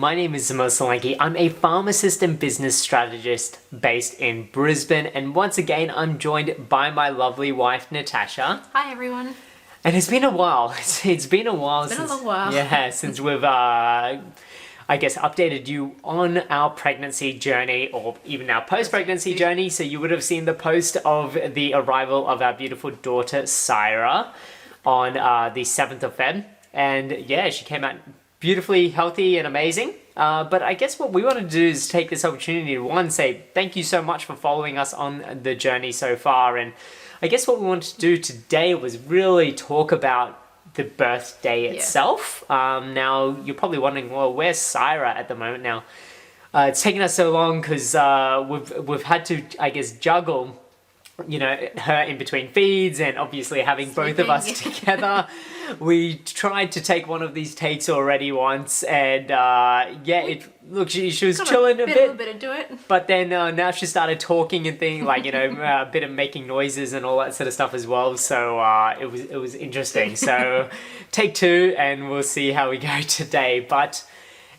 My name is Zamo Solanki. I'm a pharmacist and business strategist based in Brisbane, and once again I'm joined by my lovely wife Natasha. Hi everyone. And it's been a while. It's been a while. It's been a long while. Yeah, since we've I guess updated you on our pregnancy journey or even our post-pregnancy journey. So you would have seen the post of the arrival of our beautiful daughter Syra on the 7th of Feb. And yeah, she came out beautifully healthy and amazing. But I guess what we want to do is take this opportunity to, one, say thank you so much for following us on the journey so far. And I guess what we want to do today was really talk about the birthday itself. Now, you're probably wondering, well, where's Syra at the moment now? It's taken us so long because we've had to, I guess, juggle, you know, her in between feeds and obviously having both of us together. We tried to take one of these takes already once, and look, she was chilling a bit into it. But then now she started talking and things like, you know, a bit of making noises and all that sort of stuff as well. So it was interesting. So take two, and we'll see how we go today. But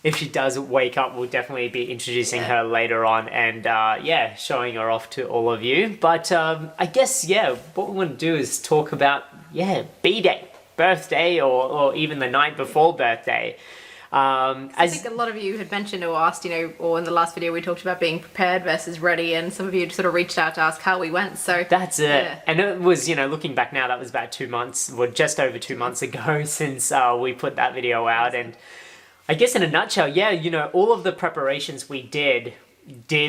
if she does wake up, we'll definitely be introducing her later on and, showing her off to all of you. But I guess, what we want to do is talk about, B-Day, birthday, or even the night before birthday. I think a lot of you had mentioned or asked, you know, or in the last video we talked about being prepared versus ready, and some of you had sort of reached out to ask how we went. So that's it. Yeah. And it was, you know, looking back now, that was about 2 months, well, just over 2 months ago since we put that video out. And I guess in a nutshell, you know, all of the preparations we did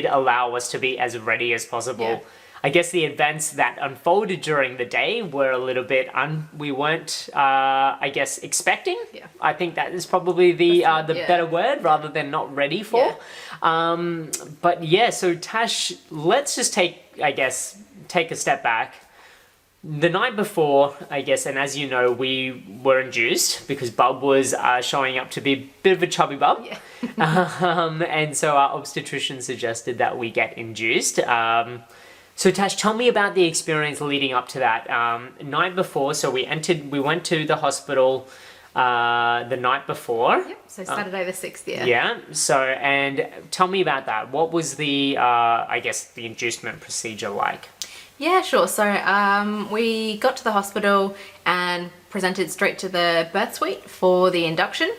allow us to be as ready as possible. Yeah. I guess the events that unfolded during the day were a little bit we weren't, I guess, expecting. Yeah. I think that is probably the better word rather than not ready for. Yeah. But yeah, so Tash, let's just take a step back. The night before, I guess, and as you know, we were induced because Bub was showing up to be a bit of a chubby Bub. Yeah. And so our obstetrician suggested that we get induced. So Tash, tell me about the experience leading up to that night before. So we went to the hospital the night before. Yep. So Saturday the 6th, Yeah. So, and tell me about that. What was the, I guess, the inducement procedure like? Yeah, sure. So we got to the hospital and presented straight to the birth suite for the induction.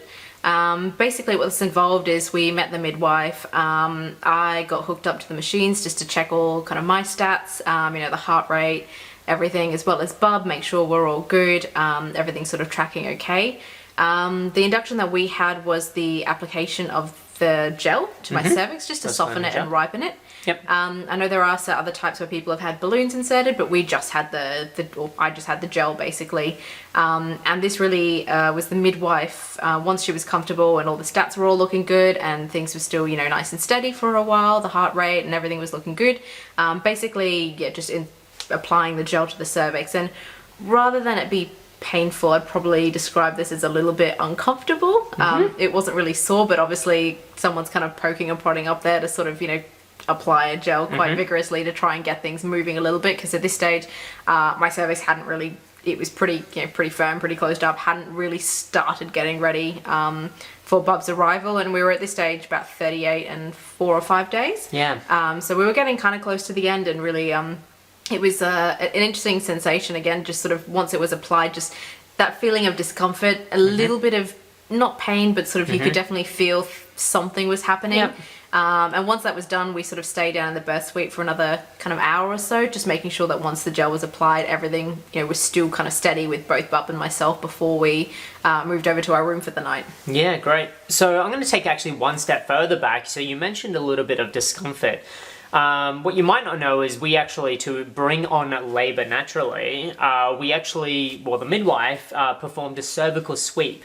Basically what this involved is we met the midwife. I got hooked up to the machines just to check all kind of my stats, you know, the heart rate, everything, as well as Bub, make sure we're all good, everything's sort of tracking okay. The induction that we had was the application of the gel to my cervix just to soften it and ripen it. Yep. I know there are other types where people have had balloons inserted, but we just had I just had the gel basically. And this really was the midwife, once she was comfortable and all the stats were all looking good and things were still, you know, nice and steady for a while, the heart rate and everything was looking good. Basically, just applying the gel to the cervix. And rather than it be painful, I'd probably describe this as a little bit uncomfortable. It wasn't really sore, but obviously someone's kind of poking and prodding up there to sort of, you know, apply a gel quite vigorously to try and get things moving a little bit, because at this stage my cervix hadn't really, it was pretty firm, pretty closed up, hadn't really started getting ready for Bub's arrival, and we were at this stage about 38 and 4 or 5 days. So we were getting kind of close to the end, and really it was an interesting sensation again, just sort of once it was applied, just that feeling of discomfort, a little bit of not pain, but sort of you could definitely feel something was happening. And once that was done, we sort of stayed down in the birth suite for another kind of hour or so, just making sure that once the gel was applied, everything, you know, was still kind of steady with both Bub and myself before we moved over to our room for the night. Yeah, great. So I'm going to take actually one step further back. So you mentioned a little bit of discomfort. What you might not know is we actually, to bring on labor naturally, the midwife performed a cervical sweep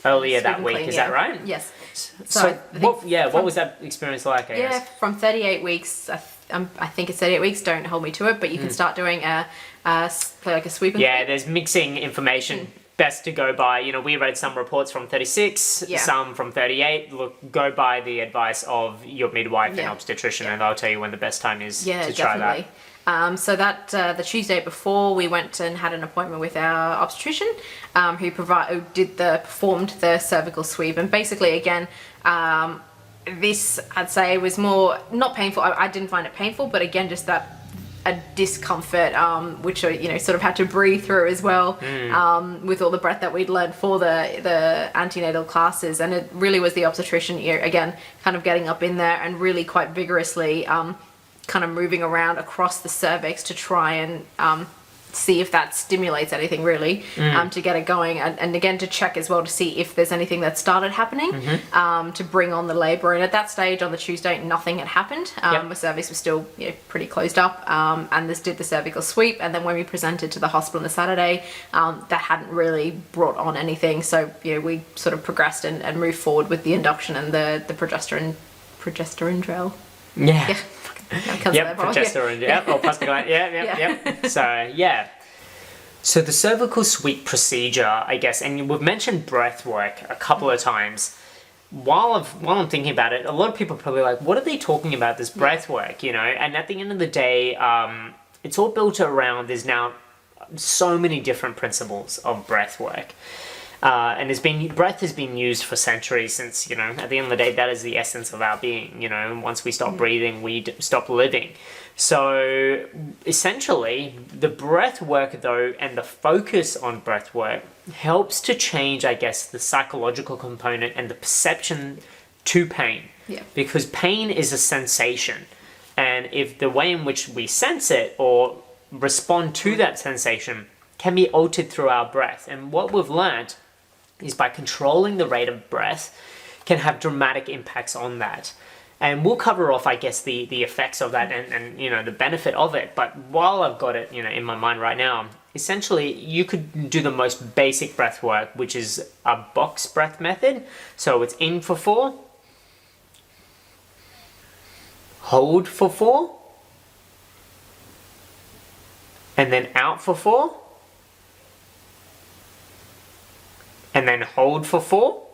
earlier that week. Is that right? Yes. So what was that experience like, I guess? From 38 weeks, I think it's 38 weeks, don't hold me to it, but you can start doing a sweep and Yeah, there's mixing information. Best to go by, you know, we read some reports from 36, some from 38. Look, go by the advice of your midwife and obstetrician, and they'll tell you when the best time is to try that. So that the Tuesday before, we went and had an appointment with our obstetrician, who performed the cervical sweep. And basically, again, this I'd say was more not painful. I didn't find it painful, but again, just that a discomfort, which I sort of had to breathe through as well, with all the breath that we'd learned for the antenatal classes. And it really was the obstetrician, again, kind of getting up in there and really quite vigorously kind of moving around across the cervix to try and see if that stimulates anything really, to get it going, and again to check as well to see if there's anything that started happening, to bring on the labor. And at that stage on the Tuesday, nothing had happened. The cervix was still pretty closed up, and this did the cervical sweep. And then when we presented to the hospital on the Saturday, that hadn't really brought on anything. So we sort of progressed and moved forward with the induction and the progesterone gel. Yeah. Yep, progesterone, or prostaglandin, yep. So the cervical sweep procedure, I guess, and we've mentioned breath work a couple of times. While I'm thinking about it, a lot of people are probably like, what are they talking about, this breath work, And at the end of the day, it's all built around, there's now so many different principles of breath work. And breath has been used for centuries since, at the end of the day, that is the essence of our being, once we stop breathing, we stop living. So essentially, the breath work though, and the focus on breath work helps to change, I guess, the psychological component and the perception to pain. Yeah. Because pain is a sensation. And if the way in which we sense it or respond to that sensation can be altered through our breath. And what we've learned is by controlling the rate of breath can have dramatic impacts on that. And we'll cover off, I guess, the effects of that and the benefit of it. But while I've got it, in my mind right now, essentially you could do the most basic breath work, which is a box breath method. So it's in for 4, hold for 4, and then out for 4, and then hold for 4,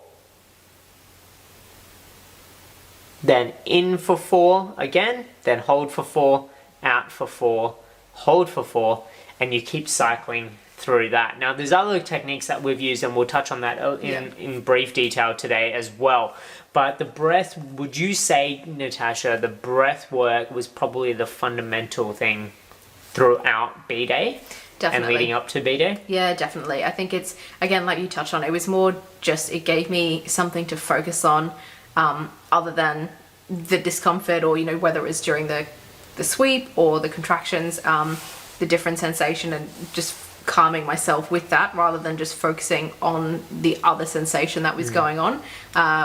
then in for 4 again, then hold for 4, out for 4, hold for 4, and you keep cycling through that. Now there's other techniques that we've used, and we'll touch on that in brief detail today as well. But the breath, would you say, Natasha, the breath work was probably the fundamental thing throughout B-Day? Definitely. And leading up to B-Day? Yeah, definitely. I think it's, again, like you touched on, it was more just, it gave me something to focus on, other than the discomfort or, whether it was during the sweep or the contractions, the different sensation, and just calming myself with that rather than just focusing on the other sensation that was going on,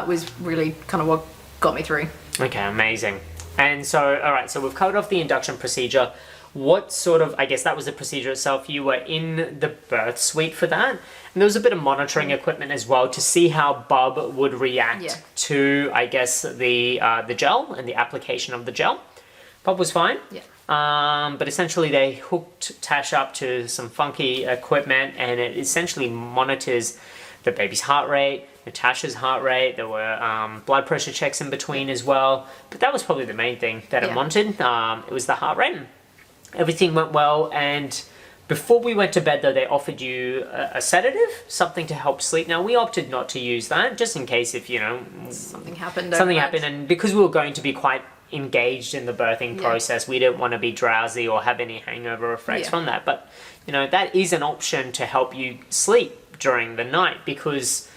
was really kind of what got me through. Okay, amazing. And so, all right, so we've covered off the induction procedure. What sort of, I guess that was the procedure itself, you were in the birth suite for that, and there was a bit of monitoring equipment as well to see how Bub would react to, I guess, the gel and the application of the gel. Bub was fine. But essentially they hooked Tash up to some funky equipment, and it essentially monitors the baby's heart rate, Natasha's heart rate. There were blood pressure checks in between as well, but that was probably the main thing that it monitored. It was the heart rate. Everything went well, and before we went to bed though, they offered you a sedative, something to help sleep. Now we opted not to use that, just in case if, something happened, and because we were going to be quite engaged in the birthing process, we didn't want to be drowsy or have any hangover effects from that. But, that is an option to help you sleep during the night, because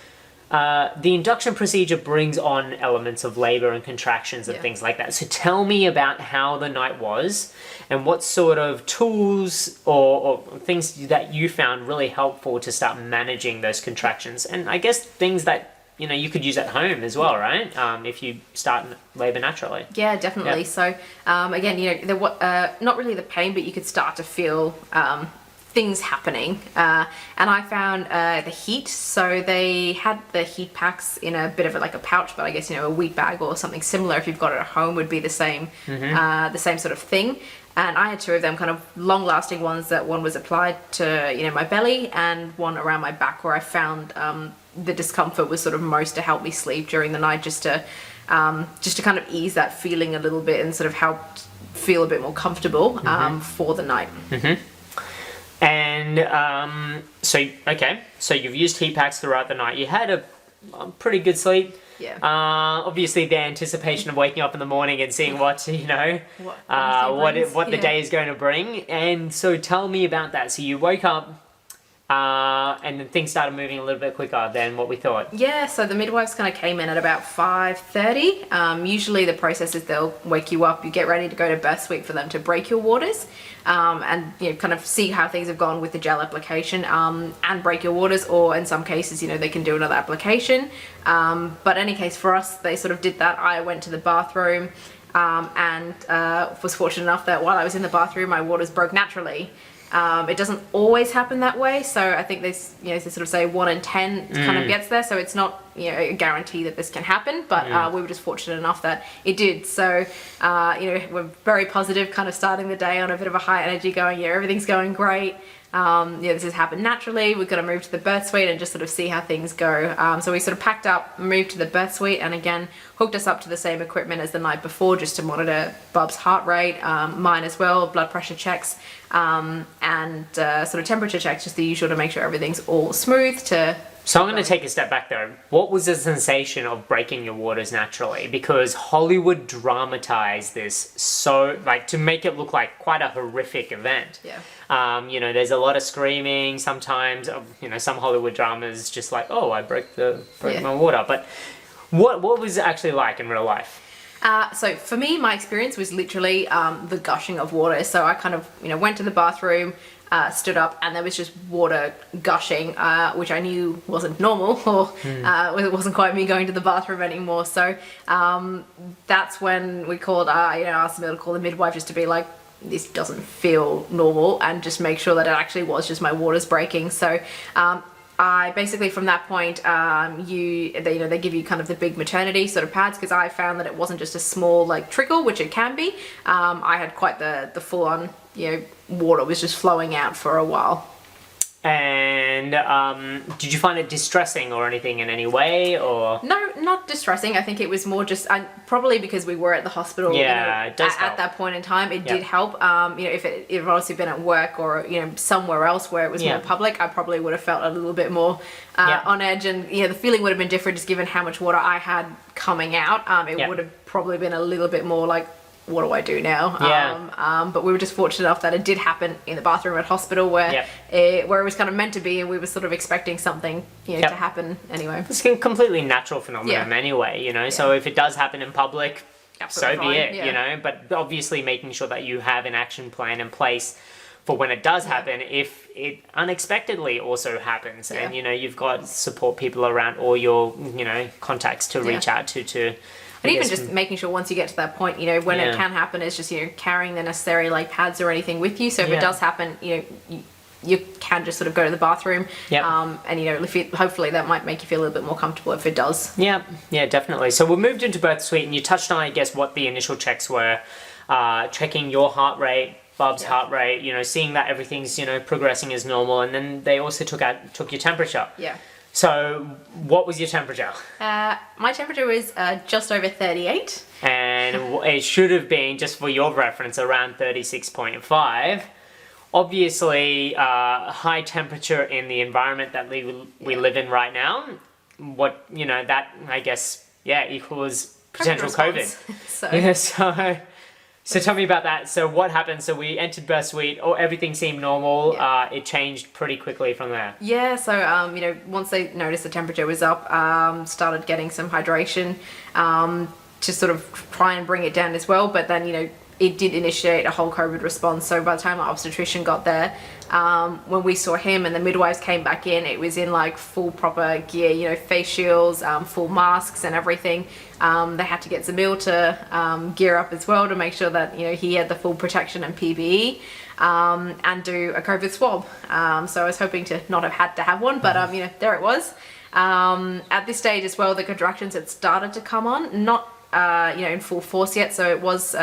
the induction procedure brings on elements of labor and contractions and things like that. So tell me about how the night was and what sort of tools or things that you found really helpful to start managing those contractions. And I guess things that, you could use at home as well, right? If you start labor naturally. Yeah, definitely. So again, not really the pain, but you could start to feel things happening, and I found the heat. So they had the heat packs in a bit of a pouch, but I guess a wheat bag or something similar if you've got it at home would be the same sort of thing. And I had 2 of them, kind of long-lasting ones. That one was applied to my belly, and one around my back, where I found the discomfort was sort of most to help me sleep during the night, just to kind of ease that feeling a little bit and sort of help feel a bit more comfortable for the night. And so you've used heat packs throughout the night. You had a pretty good sleep. Yeah. Obviously the anticipation of waking up in the morning and seeing what the day is going to bring. And so tell me about that. So you woke up and then things started moving a little bit quicker than what we thought. Yeah, so the midwives kind of came in at about 5:30. Usually the process is they'll wake you up, you get ready to go to birth suite for them to break your waters, and kind of see how things have gone with the gel application, and break your waters, or in some cases, they can do another application. But in any case, for us, they sort of did that. I went to the bathroom, and was fortunate enough that while I was in the bathroom, my waters broke naturally. It doesn't always happen that way, so I think they sort of say 1 in 10 kind of gets there, so it's not a guarantee that this can happen, but we were just fortunate enough that it did. So we're very positive, kind of starting the day on a bit of a high energy, going everything's going great. This has happened naturally. We're going to move to the birth suite and just sort of see how things go. So we sort of packed up, moved to the birth suite, and again hooked us up to the same equipment as the night before, just to monitor Bub's heart rate, mine as well, blood pressure checks, and sort of temperature checks, just the usual, to make sure everything's all smooth. So I'm going to take a step back though. What was the sensation of breaking your waters naturally? Because Hollywood dramatized this so, to make it look like quite a horrific event. Yeah. There's a lot of screaming sometimes. Some Hollywood dramas just like, oh, I broke my water. But what was it actually like in real life? So for me, my experience was literally the gushing of water. So I kind of, went to the bathroom, stood up, and there was just water gushing, which I knew wasn't normal, or it wasn't quite me going to the bathroom anymore. So that's when we called, asked them to call the midwife, just to be like, this doesn't feel normal, and just make sure that it actually was just my waters breaking. So I basically, from that point, they give you kind of the big maternity sort of pads, because I found that it wasn't just a small trickle, which it can be. I had quite the full on, water was just flowing out for a while. And did you find it distressing or anything in any way, or? No, not distressing. I think it was more just, probably because we were at the hospital. It does help. At that point in time, it did help. If it had obviously been at work or somewhere else where it was more public, I probably would have felt a little bit more on edge, and the feeling would have been different, just given how much water I had coming out. It would have probably been a little bit more like, what do I do now? But we were just fortunate enough that it did happen in the bathroom at hospital, where it was kind of meant to be, and we were sort of expecting something to happen anyway. It's a completely natural phenomenon anyway, so if it does happen in public, absolutely so be it, but obviously making sure that you have an action plan in place for when it does happen, if it unexpectedly also happens, and you've got support people around, or your contacts to reach out to. And even just making sure once you get to that point, when it can happen, is just, carrying the necessary pads or anything with you. So if it does happen, you can just sort of go to the bathroom. And hopefully that might make you feel a little bit more comfortable if it does. Yeah, definitely. So we moved into birth suite, and you touched on, I guess, what the initial checks were, checking your heart rate, Bub's heart rate, seeing that everything's, progressing as normal. And then they also took your temperature. Yeah. So, what was your temperature? My temperature was just over 38. And it should have been, just for your reference, around 36.5. Obviously, high temperature in the environment that we live in right now. What, that, I guess, equals potential COVID. So tell me about that. So what happened? So we entered birth suite, everything seemed normal. It changed pretty quickly from there. Yeah, so, once they noticed the temperature was up, started getting some hydration to sort of try and bring it down as well. But then, it did initiate a whole COVID response. So by the time our obstetrician got there, when we saw him and the midwives came back in, it was in full proper gear, face shields, full masks and everything. They had to get Zamil to gear up as well, to make sure that he had the full protection and PPE, and do a COVID swab. So I was hoping to not have had to have one, but there it was. At this stage as well, the contractions had started to come on, not in full force yet, so it was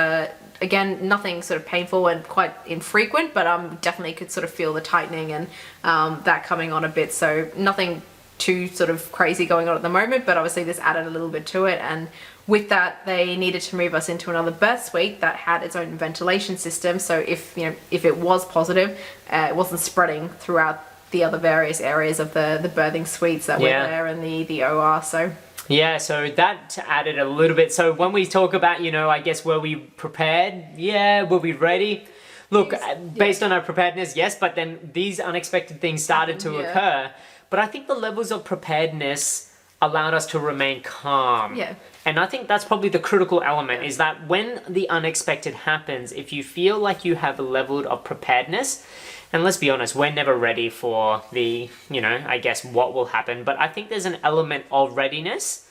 again, nothing sort of painful and quite infrequent, but definitely could sort of feel the tightening and that coming on a bit. So nothing too sort of crazy going on at the moment, but obviously this added a little bit to it. And With that, they needed to move us into another birth suite that had its own ventilation system. So if it was positive, it wasn't spreading throughout the other various areas of the birthing suites that were there and the OR. So yeah, so that added a little bit. So when we talk about, I guess, were we prepared? Yeah, were we ready? Look, based on our preparedness, yes, but then these unexpected things started to occur. But I think the levels of preparedness allowed us to remain calm. Yeah. And I think that's probably the critical element, is that when the unexpected happens, if you feel like you have a level of preparedness, and let's be honest, we're never ready for the, I guess, what will happen. But I think there's an element of readiness,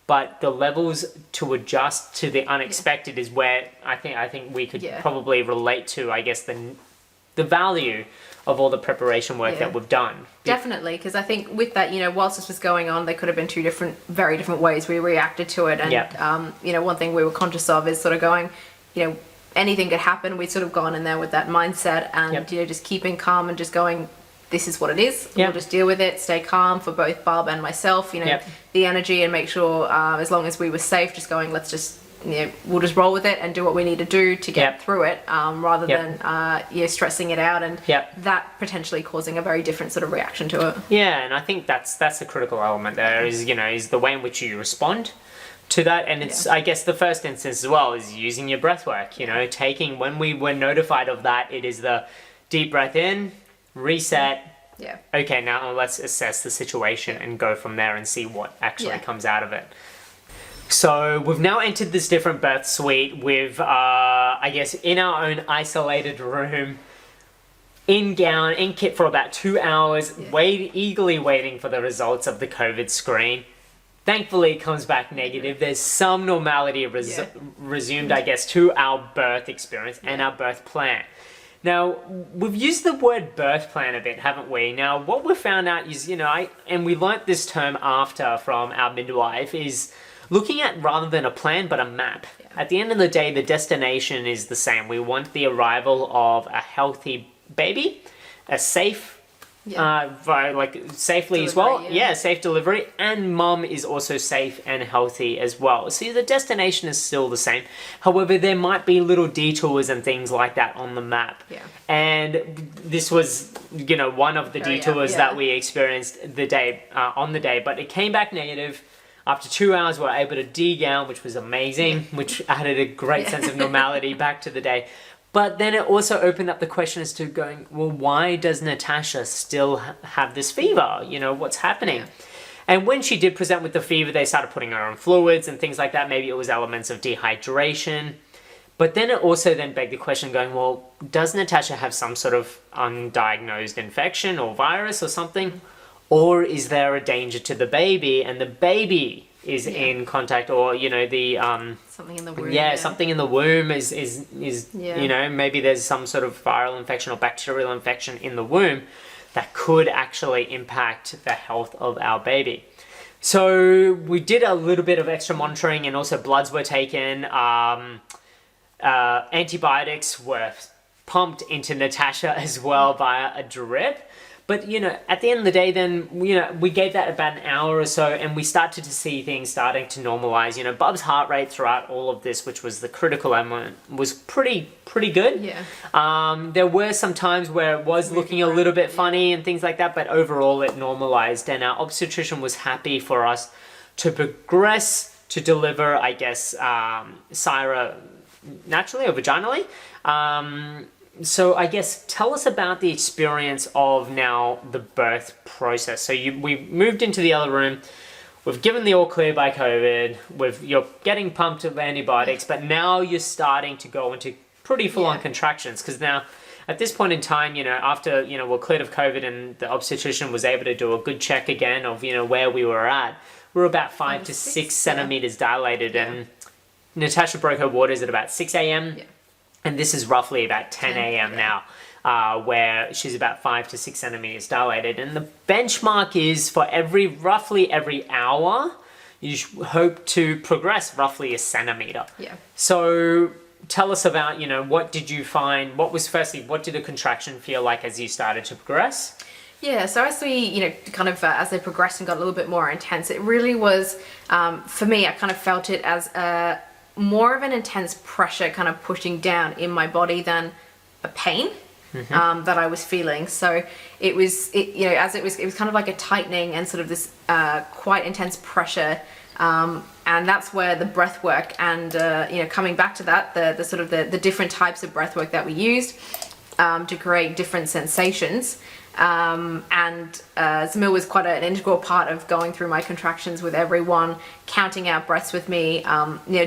but the levels to adjust to the unexpected is where I think we could probably relate to, I guess, the value of all the preparation work that we've done. Definitely, because I think with that, whilst this was going on, there could have been two very different ways we reacted to it. And, one thing we were conscious of is sort of going, anything could happen. We'd sort of gone in there with that mindset and, just keeping calm and just going, this is what it is. We'll just deal with it, stay calm for both Barb and myself, the energy, and make sure as long as we were safe, just going, let's just, we'll just roll with it and do what we need to do to get through it, rather than stressing it out and that potentially causing a very different sort of reaction to it. Yeah, and I think that's the critical element there is the way in which you respond to that. And it's I guess the first instance as well is using your breath work, taking, when we were notified of that, it is the deep breath in, reset. Okay, now let's assess the situation and go from there and see what actually comes out of it. So we've now entered this different birth suite with, I guess, in our own isolated room, in gown, in kit for about 2 hours, eagerly waiting for the results of the COVID screen. Thankfully, it comes back negative. There's some normality resumed, I guess, to our birth experience and our birth plan. Now, we've used the word birth plan a bit, haven't we? Now, what we've found out is, and we learnt this term after from our midwife, is looking at, rather than a plan, but a map. At the end of the day, the destination is the same. We want the arrival of a healthy baby, a safe, safely delivery, as well. Safe delivery, and mum is also safe and healthy as well. So the destination is still the same. However, there might be little detours and things like that on the map. And this was, one of the detours that we experienced on the day, but it came back negative. After 2 hours, we were able to de-gown, which was amazing, which added a great sense of normality back to the day. But then it also opened up the question as to going, well, why does Natasha still have this fever? What's happening? And when she did present with the fever, they started putting her on fluids and things like that. Maybe it was elements of dehydration. But then it also then begged the question going, well, does Natasha have some sort of undiagnosed infection or virus or something? Or is there a danger to the baby and the baby is in contact, or, something in the womb. Something in the womb is maybe there's some sort of viral infection or bacterial infection in the womb that could actually impact the health of our baby. So we did a little bit of extra monitoring, and also bloods were taken. Antibiotics were pumped into Natasha as well via a drip. But, at the end of the day, then, we gave that about an hour or so, and we started to see things starting to normalize. Bub's heart rate throughout all of this, which was the critical element, was pretty good. There were some times where it was looking a little bit funny and things like that, but overall it normalized, and our obstetrician was happy for us to progress to deliver, I guess, Syra naturally or vaginally. So I guess tell us about the experience of now the birth process. So we moved into the other room. We've given the all clear by COVID. You're getting pumped with antibiotics, but now you're starting to go into pretty full-on contractions, because now at this point in time, after we're cleared of COVID and the obstetrician was able to do a good check again of where we were at, we're about 5 to 6 centimeters dilated, and Natasha broke her waters at about 6 a.m. And this is roughly about 10 a.m. now, where she's about 5 to 6 centimeters dilated. And the benchmark is for roughly every hour, you hope to progress roughly a centimeter. So tell us about, what did you find? What did the contraction feel like as you started to progress? Yeah, so as we, kind of as they progressed and got a little bit more intense, it really was, for me, I kind of felt it as more of an intense pressure kind of pushing down in my body than a pain. That I was feeling. So it was, it was kind of like a tightening and sort of this quite intense pressure. And that's where the breath work and, coming back to that, the sort of the different types of breath work that we used to create different sensations. Zamil was quite an integral part of going through my contractions with everyone, counting out breaths with me,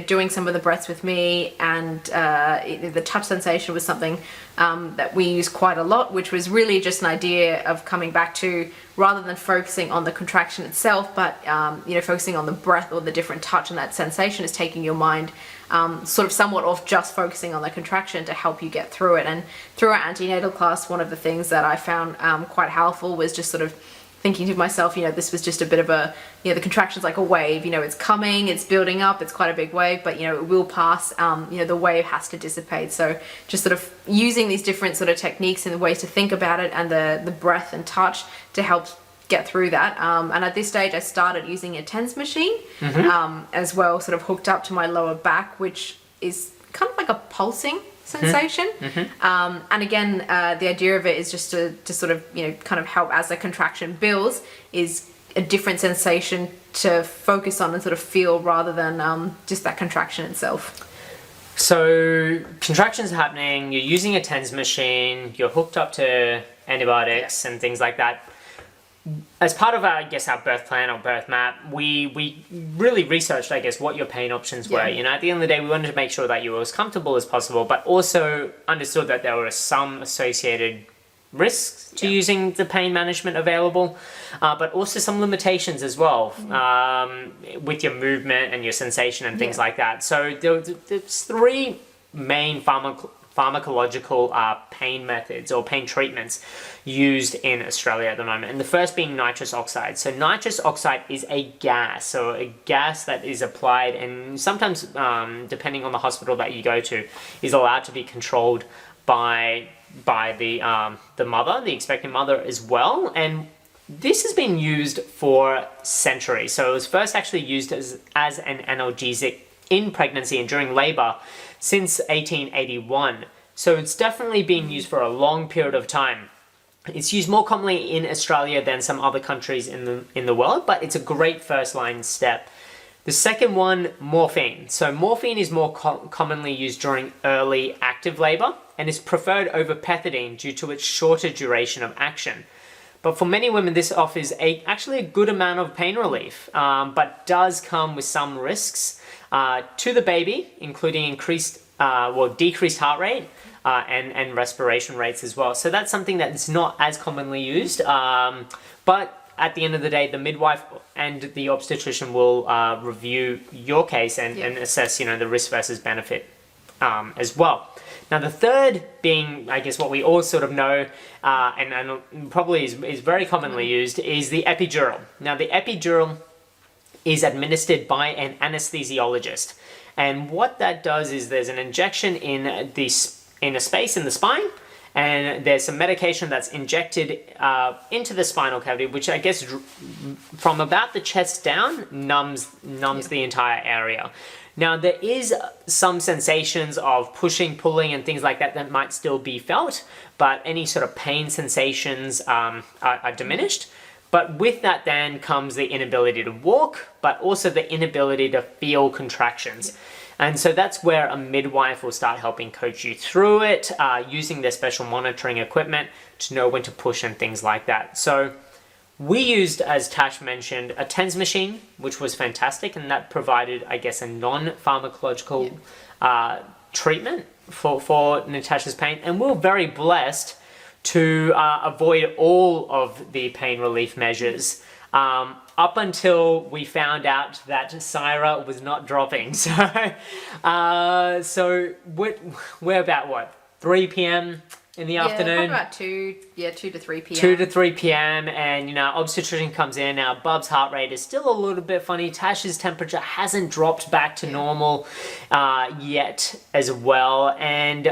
doing some of the breaths with me, and the touch sensation was something that we used quite a lot, which was really just an idea of coming back to, rather than focusing on the contraction itself, but focusing on the breath or the different touch, and that sensation is taking your mind sort of somewhat off just focusing on the contraction to help you get through it. And through our antenatal class, one of the things that I found quite helpful was just sort of thinking to myself, this was just a bit of a, the contraction's like a wave, it's coming, it's building up, it's quite a big wave, but it will pass, the wave has to dissipate. So just sort of using these different sort of techniques and ways to think about it, and the breath and touch to help get through that. And at this stage I started using a TENS machine as well, sort of hooked up to my lower back, which is kind of like a pulsing sensation. And again, the idea of it is just to sort of, kind of help as the contraction builds, is a different sensation to focus on and sort of feel, rather than just that contraction itself. So contractions happening, you're using a TENS machine, you're hooked up to antibiotics and things like that. As part of our birth plan or birth map, we really researched, what your pain options were. At the end of the day, we wanted to make sure that you were as comfortable as possible, but also understood that there were some associated risks to using the pain management available, but also some limitations as well with your movement and your sensation and things like that. So there's three main pharmacological pain methods or pain treatments used in Australia at the moment, and the first being nitrous oxide. So nitrous oxide is a gas, that is applied, and sometimes depending on the hospital that you go to, is allowed to be controlled by the mother, the expectant mother as well. And this has been used for centuries. So it was first actually used as an analgesic in pregnancy and during labor since 1881. So it's definitely been used for a long period of time. It's used more commonly in Australia than some other countries in the world, but it's a great first line step. The second one, morphine. So morphine is more commonly used during early active labor and is preferred over pethidine due to its shorter duration of action. But for many women, this offers actually a good amount of pain relief, but does come with some risks to the baby, including decreased heart rate and respiration rates as well. So that's something that's not as commonly used, but at the end of the day, the midwife and the obstetrician will review your case and assess, the risk versus benefit as well. Now, the third being, what we all sort of know and probably is very commonly used, is the epidural. Now, the epidural is administered by an anesthesiologist. And what that does is there's an injection in a space in the spine, and there's some medication that's injected into the spinal cavity, which from about the chest down numbs the entire area. Now, there is some sensations of pushing, pulling, and things like that might still be felt, but any sort of pain sensations are diminished. But with that then comes the inability to walk, but also the inability to feel contractions. And so that's where a midwife will start helping coach you through it, using their special monitoring equipment to know when to push and things like that. So we used, as Tash mentioned, a TENS machine, which was fantastic, and that provided, a non-pharmacological treatment for Natasha's pain. And we were very blessed to avoid all of the pain relief measures up until we found out that Syra was not dropping. So we're about 3 p.m. in the afternoon? About 2 to 3 p.m. 2 to 3 p.m. and obstetrician comes in. Now Bub's heart rate is still a little bit funny. Tash's temperature hasn't dropped back to normal yet as well, and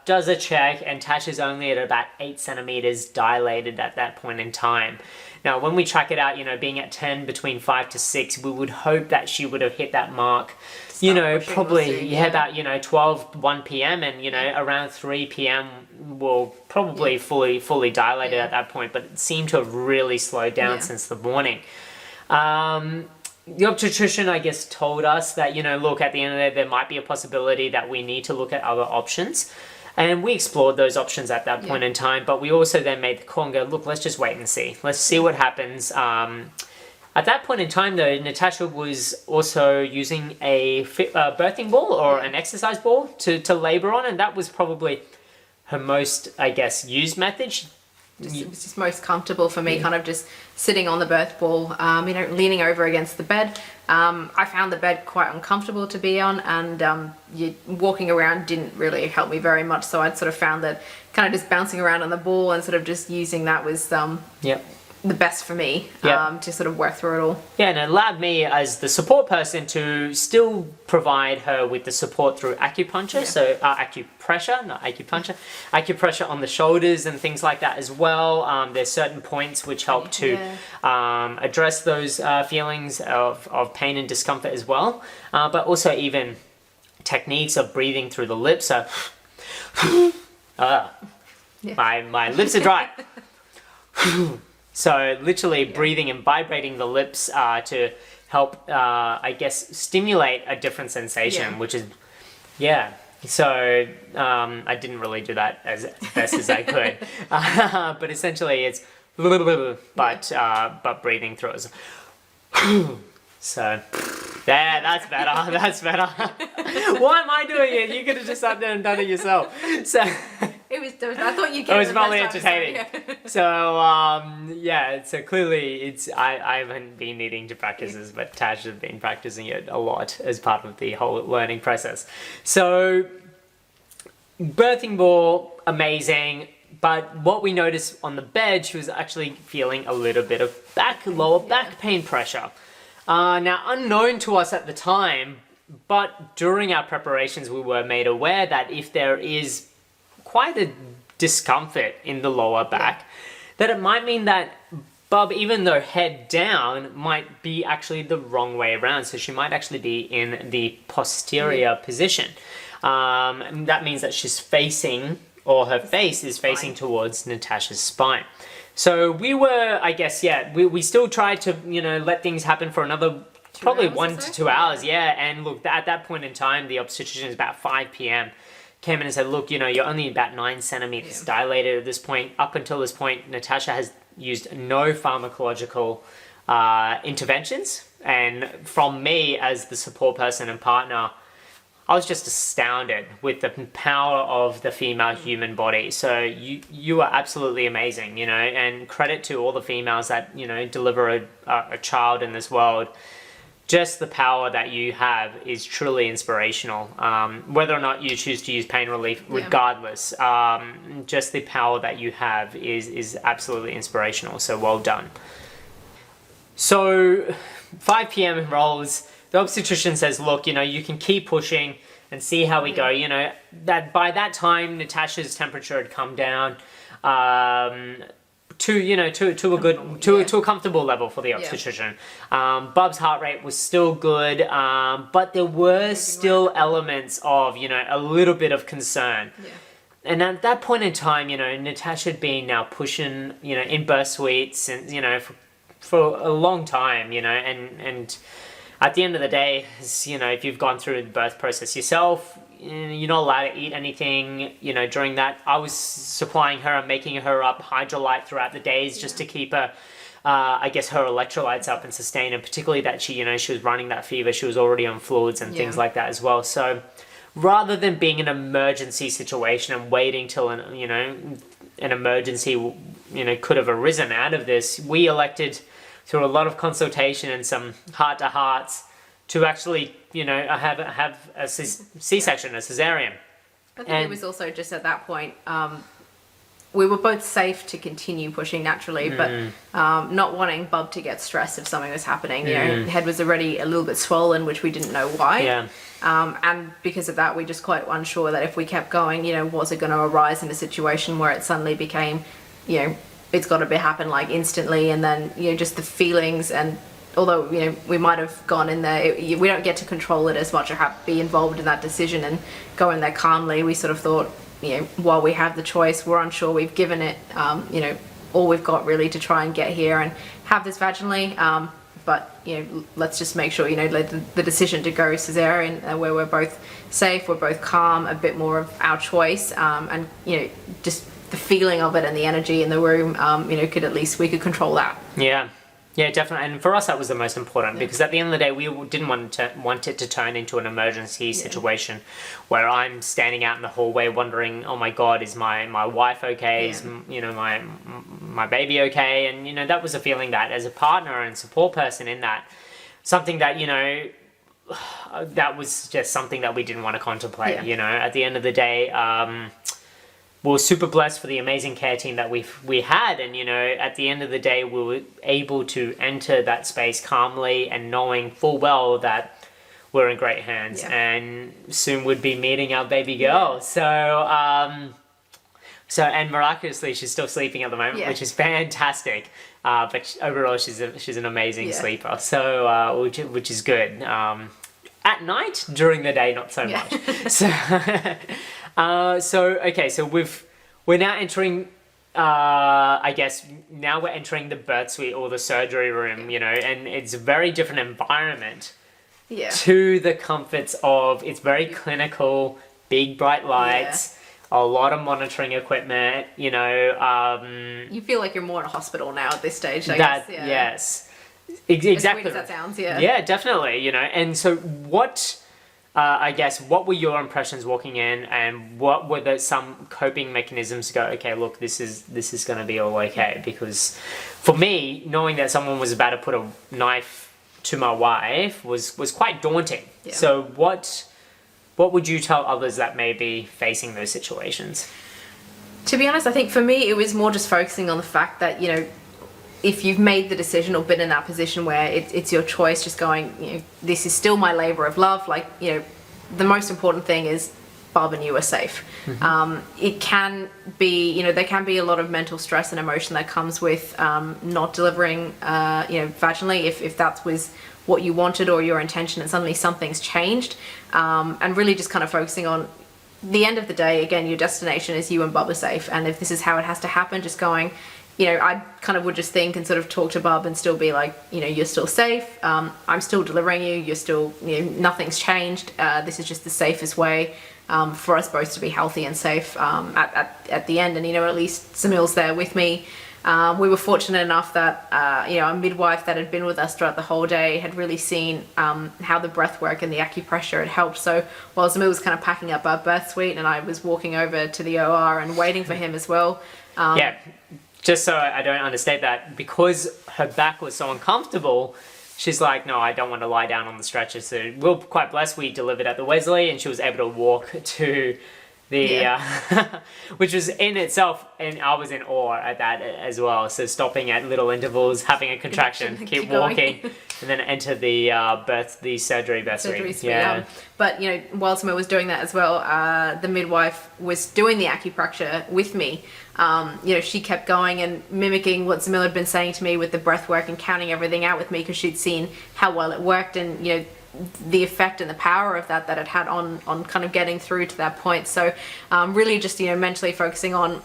does a check, and Tash is only at about 8 centimeters dilated at that point in time. Now, when we track it out, being at 10, between 5 to 6, we would hope that she would have hit that mark, probably, about, 1 p.m. and, around 3 p.m. will probably fully dilated at that point, but it seemed to have really slowed down since the morning. The obstetrician, I guess, told us that, look, at the end of the day, there might be a possibility that we need to look at other options. And we explored those options at that point in time, but we also then made the call and go, look, let's just wait and see. Let's see what happens. At that point in time, though, Natasha was also using a birthing ball or an exercise ball to labor on, and that was probably her most, I guess, used method. It was just most comfortable for me, kind of just sitting on the birth ball, leaning over against the bed. I found the bed quite uncomfortable to be on, and walking around didn't really help me very much. So I'd sort of found that kind of just bouncing around on the ball and sort of just using that was the best for me to sort of work through it all. Yeah, and it allowed me as the support person to still provide her with the support through acupuncture, so acupressure, not acupuncture, acupressure on the shoulders and things like that as well. There's certain points which help to address those feelings of pain and discomfort as well, but also even techniques of breathing through the lips. So, my lips are dry. So literally breathing and vibrating the lips to help, I guess, stimulate a different sensation, which is, So I didn't really do that as best as I could, but essentially it's but breathing through it. So that's better. That's better. Why am I doing it? You could have just sat there and done it yourself. So. I thought you. It was probably entertaining. So so clearly I haven't been needing to practice this, but Tash has been practicing it a lot as part of the whole learning process. So birthing ball, amazing. But what we noticed on the bed, she was actually feeling a little bit of lower back pain pressure. Now, unknown to us at the time, but during our preparations, we were made aware that if there is quite a discomfort in the lower back, that it might mean that Bub, even though head down, might be actually the wrong way around. So she might actually be in the posterior position. That means that she's facing, or her face is facing towards Natasha's spine. So we were, I guess, we still tried to, let things happen for another probably 1 to 2 hours. And look, at that point in time, the obstetrician is about 5 p.m. came in and said, look, you're only about 9 centimeters dilated at this point. Up until this point, Natasha has used no pharmacological interventions. And from me as the support person and partner, I was just astounded with the power of the female human body. So you are absolutely amazing, and credit to all the females that, deliver a child in this world. Just the power that you have is truly inspirational. Whether or not you choose to use pain relief, regardless, just the power that you have is absolutely inspirational. So well done. So 5 p.m. rolls. The obstetrician says, look, you can keep pushing and see how we go. That by that time, Natasha's temperature had come down to a comfortable level for the obstetrician. Bub's heart rate was still good, but there were still elements of, a little bit of concern. And at that point in time, Natasha had been now pushing, in birth suites and, for a long time, and at the end of the day, if you've gone through the birth process yourself, you're not allowed to eat anything, during that. I was supplying her and making her up hydrolyte throughout the days just to keep her, I guess, her electrolytes up and sustain, and particularly that she was running that fever, she was already on fluids and things like that as well. So rather than being an emergency situation and waiting till an emergency, could have arisen out of this, we elected through a lot of consultation and some heart-to-hearts to actually, have a C-section, a cesarean. I think it was also just at that point, we were both safe to continue pushing naturally, but not wanting Bub to get stressed if something was happening. You know, head was already a little bit swollen, which we didn't know why. Yeah. And because of that, we just quite unsure that if we kept going, you know, was it going to arise in a situation where it suddenly became, you know, it's got to happen like instantly, and then, you know, just the feelings. And although, you know, we might have gone in there, we don't get to control it as much or be involved in that decision and go in there calmly. We sort of thought, you know, while we have the choice, we're unsure, we've given it, you know, all we've got really to try and get here and have this vaginally. But, you know, let's just make sure, you know, the decision to go cesarean, where we're both safe, we're both calm, a bit more of our choice, and, you know, just the feeling of it and the energy in the room, you know, we could control that. Yeah. Yeah, definitely. And for us, that was the most important, because at the end of the day, we didn't want it to turn into an emergency situation where I'm standing out in the hallway wondering, oh my God, is my wife okay? Is, you know, my baby okay? And, you know, that was a feeling that as a partner and support person in that, something that, you know, that was just something that we didn't want to contemplate, you know. At the end of the day, we were super blessed for the amazing care team that we had, and, you know, at the end of the day, we were able to enter that space calmly and knowing full well that we're in great hands, and soon would be meeting our baby girl. So, and miraculously, she's still sleeping at the moment, which is fantastic. But overall, she's an amazing sleeper. So, which is good. At night, during the day, not so much. So we're now entering, I guess now we're entering the birth suite or the surgery room, you know, and it's a very different environment to the comforts of, it's very clinical, big bright lights, a lot of monitoring equipment, you know. You feel like you're more in a hospital now at this stage, I guess. Yes. Exactly. As weird as that sounds, Yeah, definitely, you know. And so I guess, what were your impressions walking in, and what were some coping mechanisms to go, okay, look, this is going to be all okay? Because for me, knowing that someone was about to put a knife to my wife was quite daunting. Yeah. So what would you tell others that may be facing those situations? To be honest, I think for me, it was more just focusing on the fact that, you know, if you've made the decision or been in that position where it's your choice, just going, you know, this is still my labor of love. Like, you know, the most important thing is Bob and you are safe. It can be, you know, there can be a lot of mental stress and emotion that comes with not delivering, you know, vaginally, if that was what you wanted or your intention, and suddenly something's changed. And really just kind of focusing on the end of the day, again, your destination is you and Bob are safe. And if this is how it has to happen, just going, you know, I kind of would just think and sort of talk to Bob and still be like, you know, you're still safe. I'm still delivering you. You're still, you know, nothing's changed. This is just the safest way for us both to be healthy and safe at the end. And, you know, at least Samil's there with me. We were fortunate enough that, you know, a midwife that had been with us throughout the whole day had really seen how the breath work and the acupressure had helped. So while Samil was kind of packing up our birth suite and I was walking over to the OR and waiting for him as well. Just so I don't understate that, because her back was so uncomfortable, she's like, no, I don't want to lie down on the stretcher. So we're quite blessed. We delivered at the Wesley, and she was able to walk to the, which was in itself, and I was in awe at that as well. So stopping at little intervals, having a contraction, keep walking, and then enter the surgery birth suite. Yeah. But, you know, while Samir was doing that as well, the midwife was doing the acupressure with me. You know, she kept going and mimicking what Samil had been saying to me with the breath work and counting everything out with me, because she'd seen how well it worked, and, you know, the effect and the power of that it had on kind of getting through to that point. So really just, you know, mentally focusing on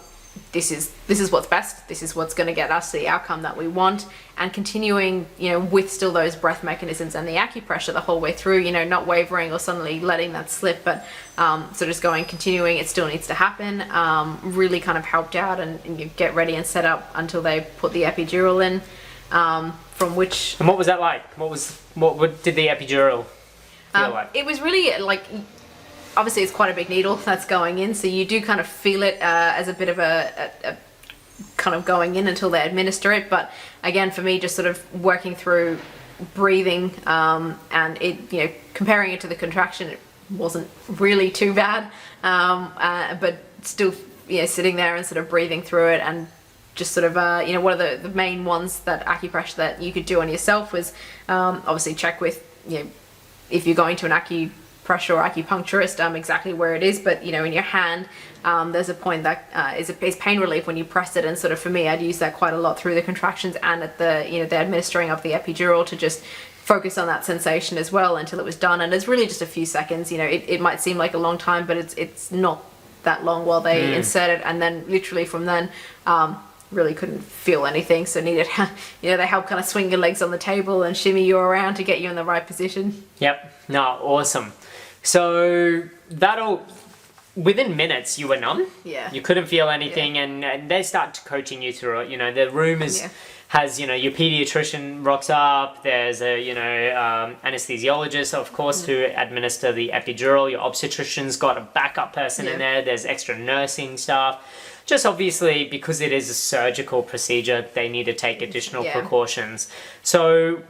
this is what's best, this is what's going to get us the outcome that we want, and continuing, you know, with still those breath mechanisms and the acupressure the whole way through, you know, not wavering or suddenly letting that slip, but so just continuing, it still needs to happen. Really kind of helped out, and you get ready and set up until they put the epidural in, from which... And what was that like? What did the epidural feel like? It was really like, obviously it's quite a big needle that's going in, so you do kind of feel it as a bit of a kind of going in until they administer it. But again, for me, just sort of working through breathing, and it, you know, comparing it to the contraction, it wasn't really too bad, but still sitting there and sort of breathing through it, and just sort of one of the main ones that acupressure that you could do on yourself was obviously check with if you're going to an acupressure or acupuncturist exactly where it is, but in your hand there's a point that is pain relief when you press it, and sort of for me I'd use that quite a lot through the contractions and at the the administering of the epidural to just focus on that sensation as well until it was done. And it's really just a few seconds. It might seem like a long time, but it's not that long while they insert it, and then literally from then really couldn't feel anything, so needed they help kind of swing your legs on the table and shimmy you around to get you in the right position. Yep. No, awesome. So that'll within minutes you were numb. Yeah. You couldn't feel anything, and they start coaching you through it. The room has your pediatrician rocks up. There's a anesthesiologist, of course, to administer the epidural. Your obstetrician's got a backup person in there. There's extra nursing staff. Just obviously because it is a surgical procedure, they need to take additional precautions. So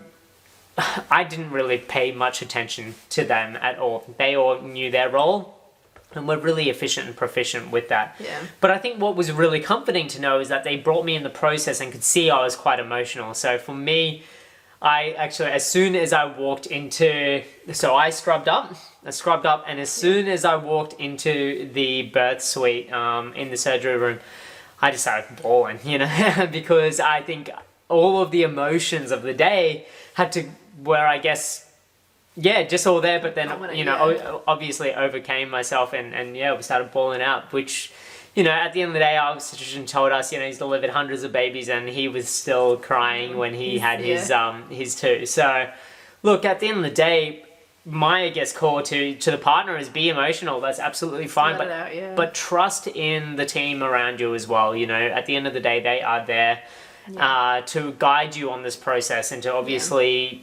I didn't really pay much attention to them at all. They all knew their role and were really efficient and proficient with that. Yeah. But I think what was really comforting to know is that they brought me in the process and could see I was quite emotional. So for me, I actually, as soon as I walked into, I scrubbed up, and as soon as I walked into the birth suite in the surgery room, I just started bawling, because I think all of the emotions of the day were, I guess, just all there, but then, obviously overcame myself and we started bawling out, which, at the end of the day, our obstetrician told us, he's delivered hundreds of babies and he was still crying when he had his two. So, look, at the end of the day, my, I guess, call to the partner is be emotional. That's absolutely fine, but trust in the team around you as well. At the end of the day, they are there to guide you on this process and to obviously,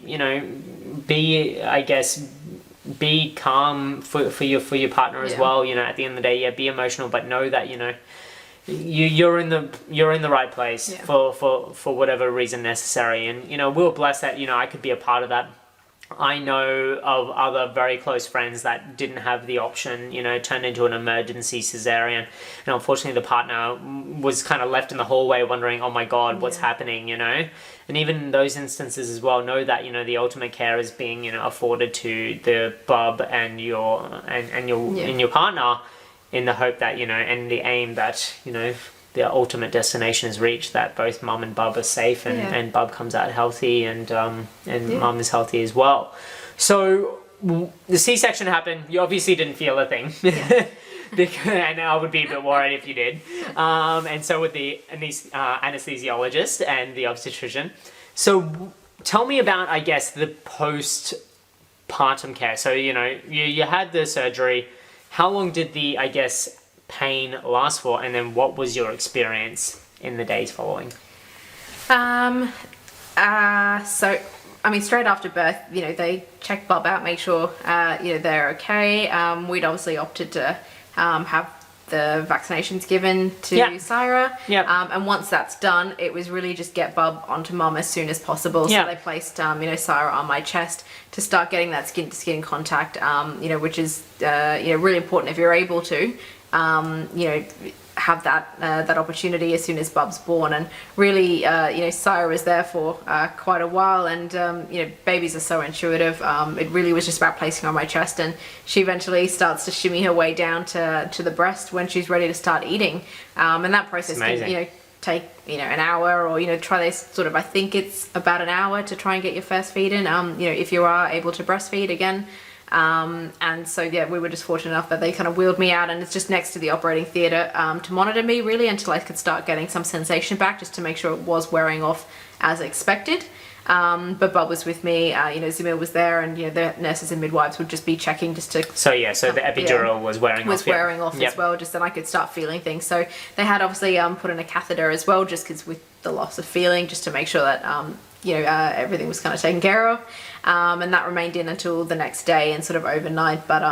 be calm for your partner as well. At the end of the day, be emotional, but know that you're in the right place for whatever reason necessary. And we're blessed that I could be a part of that. I know of other very close friends that didn't have the option, turned into an emergency cesarean, and unfortunately the partner was kind of left in the hallway wondering, oh my god, what's happening, and even in those instances as well, know that the ultimate care is being afforded to the bub and your partner, in the hope that and the aim that the ultimate destination is reached, that both mum and bub are safe and bub comes out healthy and mum is healthy as well. So the C-section happened. You obviously didn't feel a thing. And I would be a bit worried if you did. And so would the anesthesiologist and the obstetrician. So tell me about, I guess, the postpartum care. So, you had the surgery. How long did the, I guess, pain last for, and then what was your experience in the days following? So straight after birth, they check bub out, make sure they're okay. We'd obviously opted to have the vaccinations given to Syra. And once that's done, it was really just get bub onto mum as soon as possible. So they placed Syra on my chest to start getting that skin to skin contact, which is really important if you're able to have that opportunity as soon as bub's born. And really Syra was there for quite a while, and babies are so intuitive. It really was just about placing her on my chest, and she eventually starts to shimmy her way down to the breast when she's ready to start eating, and that process can take an hour, or try this sort of, I think it's about an hour to try and get your first feed in, if you are able to breastfeed again. And so we were just fortunate enough that they kind of wheeled me out, and it's just next to the operating theatre to monitor me really until I could start getting some sensation back, just to make sure it was wearing off as expected. But Bob was with me, Zamil was there, and the nurses and midwives would just be checking just to... So the epidural was wearing off. As well, just then I could start feeling things. So they had obviously put in a catheter as well, just because with the loss of feeling, just to make sure that everything was kind of taken care of. And that remained in until the next day and sort of overnight, but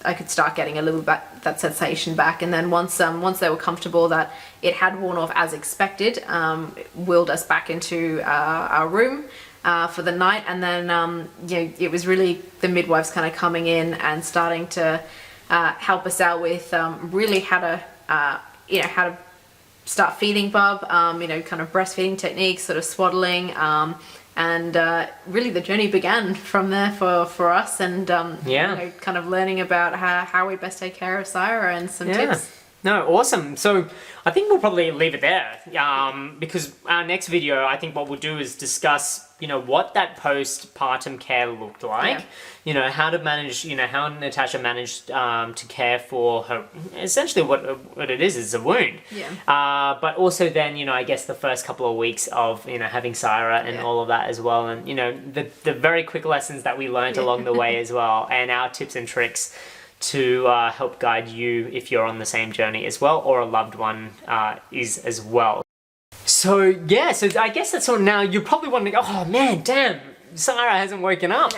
I could start getting a little bit that sensation back. And then once they were comfortable that it had worn off as expected, wheeled us back into our room for the night. And then it was really the midwives kind of coming in and starting to help us out with really how to you know, how to start feeding Bub, you know, kind of breastfeeding techniques, sort of swaddling, and really the journey began from there for us, and you know, kind of learning about how we best take care of Syra and some tips. No, awesome. So I think we'll probably leave it there, because our next video, I think what we'll do is discuss, you know, what that postpartum care looked like, you know, how to manage, you know, how Natasha managed to care for her, essentially what it is a wound. But also then, you know, I guess the first couple of weeks of, you know, having Syra and all of that as well. And, you know, the very quick lessons that we learned along the way as well, and our tips and tricks to help guide you if you're on the same journey as well, or a loved one is as well. So yeah, so I guess that's all. Now you're probably wondering, oh man, damn, Syra hasn't woken up.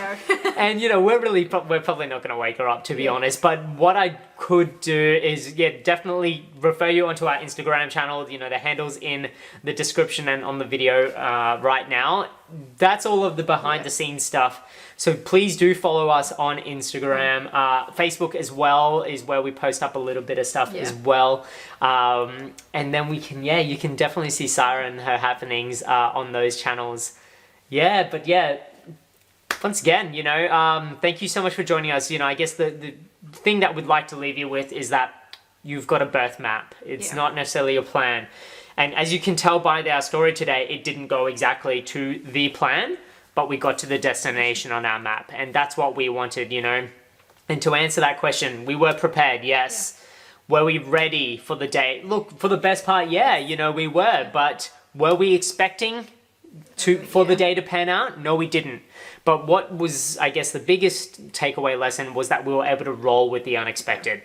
And you know, we're probably not going to wake her up, to be honest. But what I could do is, definitely refer you onto our Instagram channel. You know, the handle's in the description and on the video right now. That's all of the behind the scenes stuff. So please do follow us on Instagram. Facebook as well is where we post up a little bit of stuff as well. And then we can, you can definitely see Syra and her happenings on those channels. But once again, you know, thank you so much for joining us. You know, I guess the thing that we'd like to leave you with is that you've got a birth map. It's not necessarily a plan. And as you can tell by our story today, it didn't go exactly to the plan, but we got to the destination on our map. And that's what we wanted, you know. And to answer that question, we were prepared, yes. Were we ready for the day? Look, for the best part, you know, we were. But were we expecting for the day to pan out? No, we didn't. But what was, I guess, the biggest takeaway lesson was that we were able to roll with the unexpected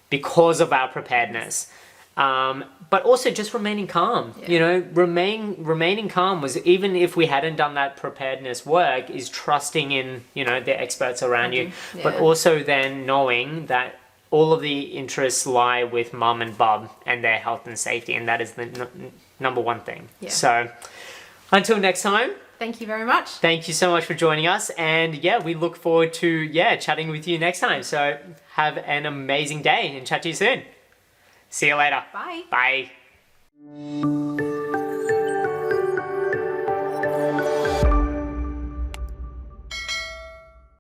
because of our preparedness. But also just remaining calm, you know, remaining calm was, even if we hadn't done that preparedness work, is trusting in, you know, the experts around you, but also then knowing that all of the interests lie with mum and bub and their health and safety. And that is the number one thing. So until next time. Thank you very much. Thank you so much for joining us. And we look forward to, chatting with you next time. So have an amazing day and chat to you soon. See you later. Bye. Bye.